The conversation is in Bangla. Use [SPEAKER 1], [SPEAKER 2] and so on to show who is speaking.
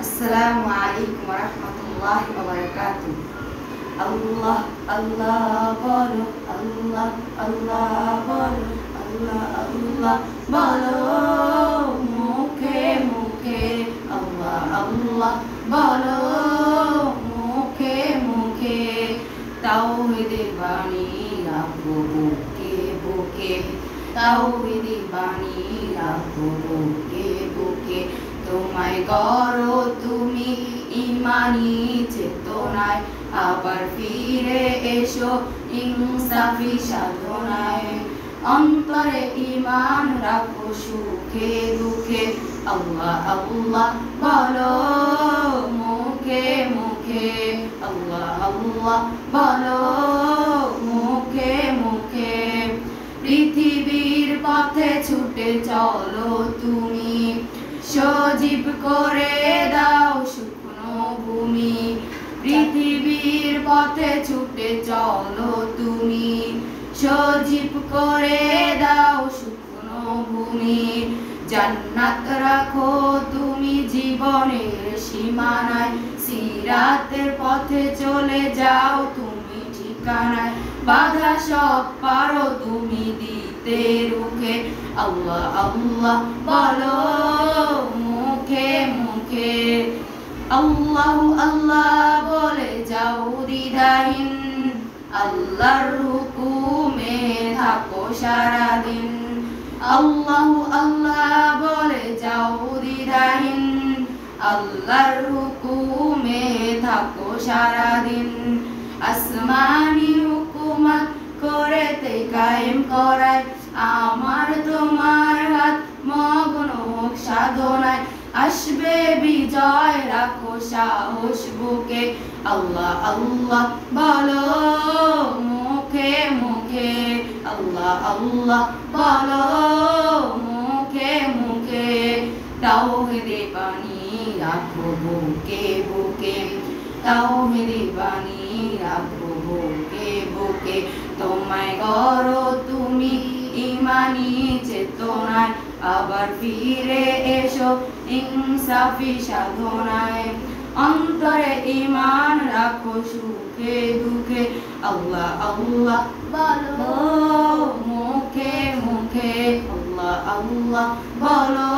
[SPEAKER 1] আসসালামু আলাইকুম ওয়া রাহমাতুল্লাহি ওয়া বারাকাতুহু। আল্লাহ আল্লাহ বলো, আল্লাহ আল্লাহ বলো, আল্লাহ আল্লাহ বলো মুখে মুখে, আল্লাহ আল্লাহ বলো মুখে মুখে। তাওহীদের বাণী রাখো বুকে বুকে, তাওহীদের বাণী রাখো বুকে বুকে। তোমায় গড়ো তুমি ইমানি চেতনায়, আবার ফিরে এসো ইনসাফি সাধনায়। অন্তরে ঈমান রাখো সুখে দুঃখে, আল্লাহ আল্লাহ বলো মুখে মুখে, আল্লাহ আল্লাহ বলো মুখে মুখে। পৃথিবীর পথে ছুটে চলো তুমি, সজীব করে দাও শুকনো ভূমি। পৃথিবীর পথে ছুটে চলো তুমি, সজীব করে দাও শুকনো ভূমি। জান্নাত রাখো তুমি জীবনের সীমানায়, সিরাতের পথে চলে যাও তুমি ঠিকানায়। বাধা সব পারো তুমি দিতে রুখে, আল্লাহ আল্লাহ বলো মুখে মুখে। আল্লাহ আল্লাহ বলে যাও দ্বিধাহীন, আল্লাহর হুকুমে থাকো সারাদিন। আল্লাহ আল্লাহ বলে যাও দ্বিধাহীন, আল্লাহর হুকুমে থাকো সারাদিন। আসমানি হুকুমত করেতে কায়েম করায়, আমার তোমার হাত মগ্ন হোক সাধনায়। আসবে বিজয় রাখো সাহস বুকে, আল্লাহ আল্লাহ বলো মুখে মুখে, আল্লাহ আল্লাহ বলো মুখে মুখে। তাওহীদের বাণী রাখো বুকে বুকে, তাওহীদের বাণী রাখো বুকে বুকে। তোমায় গড়ো তুমি ইমানি চেতনায়, আবার ফিরে এসো ইনসাফি সাধনায়। অন্তরে ঈমান রাখো সুখে দুঃখে, আল্লাহ আল্লাহ বলো মুখে মুখে, আল্লাহ আল্লাহ বলো